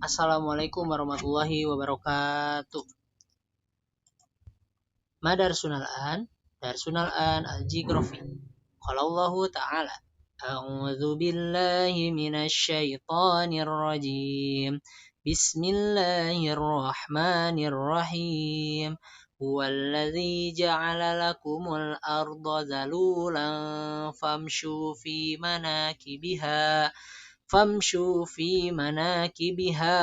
Assalamualaikum warahmatullahi wabarakatuh. Madarsunal an, darsunal an al-jigrofi. Qala Allah Ta'ala, A'udzu billahi minasy syaithanir rajim. Bismillahirrahmanirrahim. Huwallazi ja'ala lakumul arda zalulan famshu fi manakibiha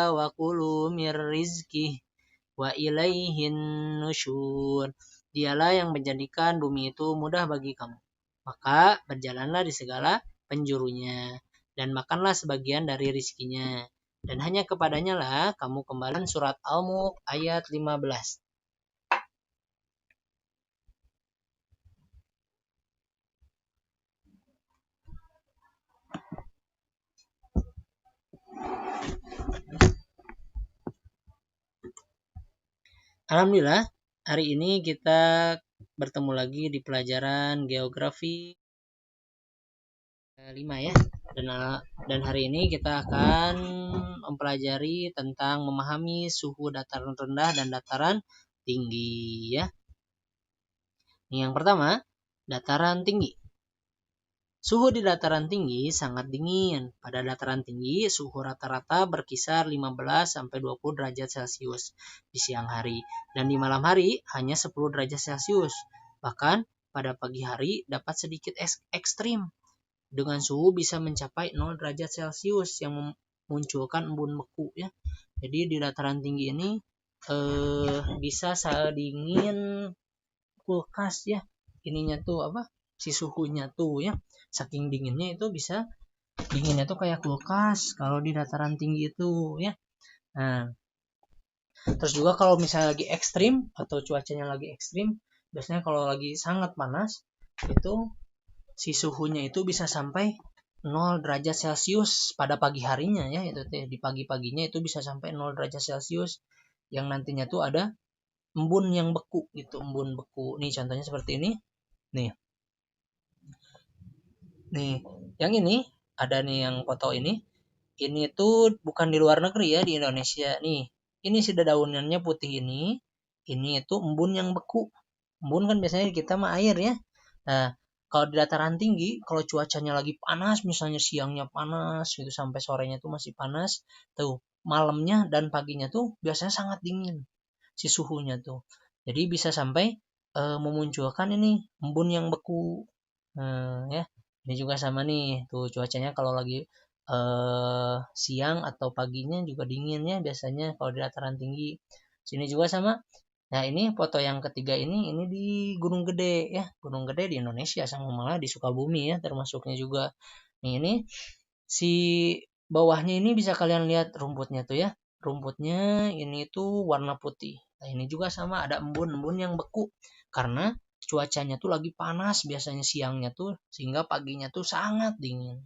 wa kulu mir rizqih wa ilaihin nusyur. Dialah yang menjadikan bumi itu mudah bagi kamu. Maka berjalanlah di segala penjurunya dan makanlah sebagian dari rizkinya. Dan hanya kepadanya lah kamu kembali. Surat Al-Mulk ayat 15. Alhamdulillah, hari ini kita bertemu lagi di pelajaran geografi 5 ya. Dan hari ini kita akan mempelajari tentang memahami suhu dataran rendah dan dataran tinggi ya. Yang pertama, dataran tinggi. Suhu di dataran tinggi sangat dingin. Pada dataran tinggi, suhu rata-rata berkisar 15-20 derajat Celcius di siang hari. Dan di malam hari hanya 10 derajat Celcius. Bahkan pada pagi hari dapat sedikit ekstrim. Dengan suhu bisa mencapai 0 derajat Celcius yang memunculkan embun beku ya. Jadi di dataran tinggi ini bisa dingin kulkas ya. Ininya tuh apa? Si suhunya tuh ya. Saking dinginnya itu bisa dinginnya tuh kayak kulkas kalau di dataran tinggi itu ya. Nah, terus juga kalau misalnya lagi ekstrim atau cuacanya lagi ekstrim, biasanya kalau lagi sangat panas itu si suhunya itu bisa sampai 0 derajat Celcius pada pagi harinya ya. Itu di pagi-paginya itu bisa sampai 0 derajat Celcius yang nantinya tuh ada embun yang beku gitu, embun beku. Nih contohnya seperti ini. Nih, yang ini ada nih yang foto ini. Ini tuh bukan di luar negeri ya, di Indonesia. Nih, ini si daunannya putih ini. Ini itu embun yang beku. Embun kan biasanya kita mah air ya. Nah, kalau di dataran tinggi, kalau cuacanya lagi panas, misalnya siangnya panas gitu sampai sorenya tuh masih panas, tuh malamnya dan paginya tuh biasanya sangat dingin si suhunya tuh. Jadi bisa sampai memunculkan ini embun yang beku. Ya. Ini juga sama nih, tuh cuacanya kalau lagi siang atau paginya juga dingin ya biasanya kalau di dataran tinggi. Sini juga sama. Nah ini foto yang ketiga ini di Gunung Gede ya, Gunung Gede di Indonesia sama malah di Sukabumi ya termasuknya juga. Nih ini si bawahnya ini bisa kalian lihat rumputnya tuh ya, rumputnya ini tuh warna putih. Nah ini juga sama ada embun-embun yang beku karena cuacanya tuh lagi panas biasanya siangnya tuh sehingga paginya tuh sangat dingin.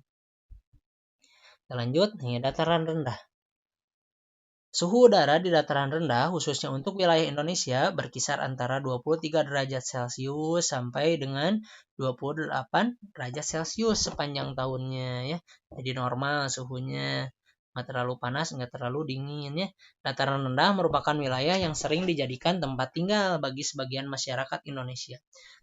Kita lanjut nih dataran rendah. Suhu udara di dataran rendah khususnya untuk wilayah Indonesia berkisar antara 23 derajat Celcius sampai dengan 28 derajat Celcius sepanjang tahunnya ya. Jadi normal suhunya. Nggak terlalu panas, nggak terlalu dingin ya. Dataran rendah merupakan wilayah yang sering dijadikan tempat tinggal bagi sebagian masyarakat Indonesia.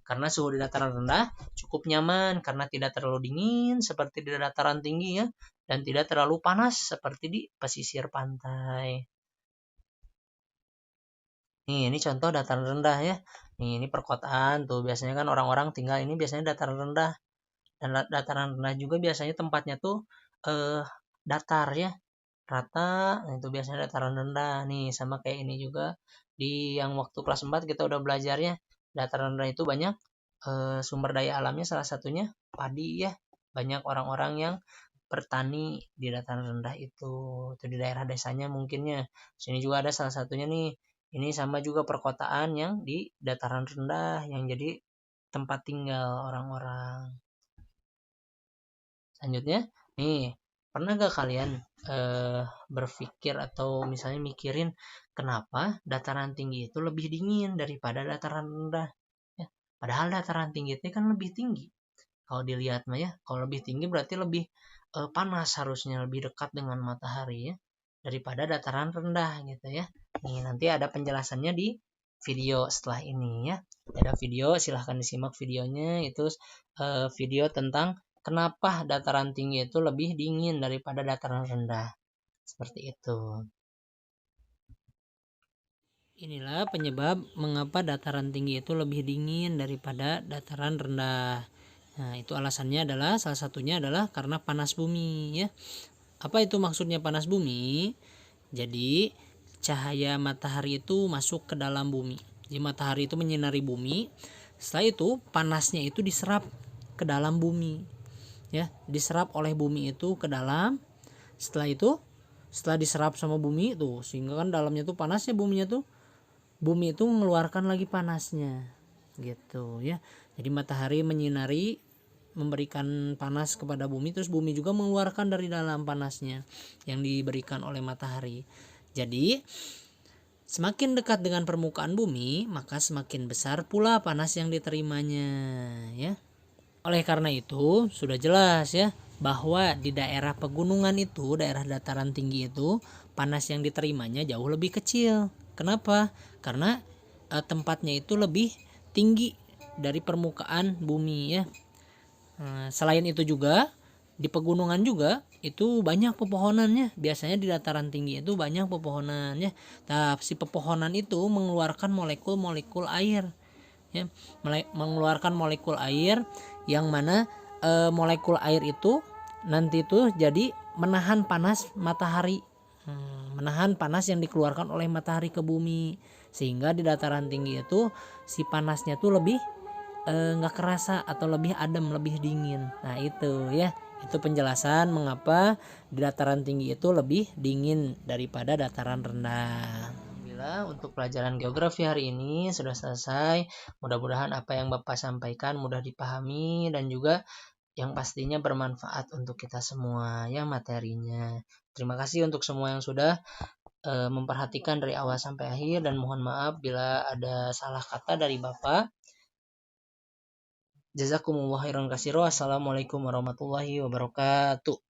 Karena suhu di dataran rendah cukup nyaman karena tidak terlalu dingin seperti di dataran tinggi ya. Dan tidak terlalu panas seperti di pesisir pantai. Nih, ini contoh dataran rendah ya. Nih, ini perkotaan tuh. Biasanya kan orang-orang tinggal ini biasanya dataran rendah. Dan dataran rendah juga biasanya tempatnya tuh datar ya. Rata, nah itu biasanya dataran rendah. Nih, sama kayak ini juga di yang waktu kelas 4 kita udah belajarnya. Dataran rendah itu banyak sumber daya alamnya, salah satunya padi ya. Banyak orang-orang yang bertani di dataran rendah itu di daerah desanya mungkinnya. Sini juga ada salah satunya nih. Ini sama juga perkotaan yang di dataran rendah yang jadi tempat tinggal orang-orang. Selanjutnya, nih, pernah gak kalian berpikir atau misalnya mikirin kenapa dataran tinggi itu lebih dingin daripada dataran rendah? Ya, padahal dataran tinggi itu kan lebih tinggi. Kalau dilihat mah ya, kalau lebih tinggi berarti lebih panas harusnya, lebih dekat dengan matahari ya. daripada dataran rendah gitu ya. Nih, nanti ada penjelasannya di video setelah ini ya. Ada video, silahkan disimak videonya. Itu video tentang kenapa dataran tinggi itu lebih dingin daripada dataran rendah. Seperti itu. Inilah penyebab mengapa dataran tinggi itu lebih dingin daripada dataran rendah. Nah, itu alasannya adalah salah satunya adalah karena panas bumi ya. Apa itu maksudnya panas bumi? Jadi cahaya matahari itu masuk ke dalam bumi. Jadi matahari itu menyinari bumi. Setelah itu panasnya itu diserap ke dalam bumi. Ya, diserap oleh bumi itu ke dalam. Setelah itu, setelah diserap sama bumi itu, sehingga kan dalamnya tuh panasnya buminya tuh, bumi itu mengeluarkan lagi panasnya gitu ya. Jadi matahari menyinari, memberikan panas kepada bumi, terus bumi juga mengeluarkan dari dalam panasnya yang diberikan oleh matahari. Jadi semakin dekat dengan permukaan bumi, maka semakin besar pula panas yang diterimanya ya. Oleh karena itu sudah jelas ya bahwa di daerah pegunungan itu, daerah dataran tinggi itu, panas yang diterimanya jauh lebih kecil. Kenapa? Karena tempatnya itu lebih tinggi dari permukaan bumi ya. Selain itu juga di pegunungan juga itu banyak pepohonannya. Biasanya di dataran tinggi itu banyak pepohonannya. Tapi si pepohonan itu mengeluarkan molekul-molekul air ya, mengeluarkan molekul air yang mana molekul air itu nanti itu jadi menahan panas matahari, menahan panas yang dikeluarkan oleh matahari ke bumi, sehingga di dataran tinggi itu si panasnya tuh lebih nggak kerasa atau lebih adem, lebih dingin. Nah itu ya, itu penjelasan mengapa di dataran tinggi itu lebih dingin daripada dataran rendah. Alhamdulillah untuk pelajaran geografi hari ini sudah selesai. Mudah-mudahan apa yang Bapak sampaikan mudah dipahami dan juga yang pastinya bermanfaat untuk kita semua ya materinya. Terima kasih untuk semua yang sudah memperhatikan dari awal sampai akhir, dan mohon maaf bila ada salah kata dari Bapak. Jazakumullah khairan katsira. Wassalamualaikum warahmatullahi wabarakatuh.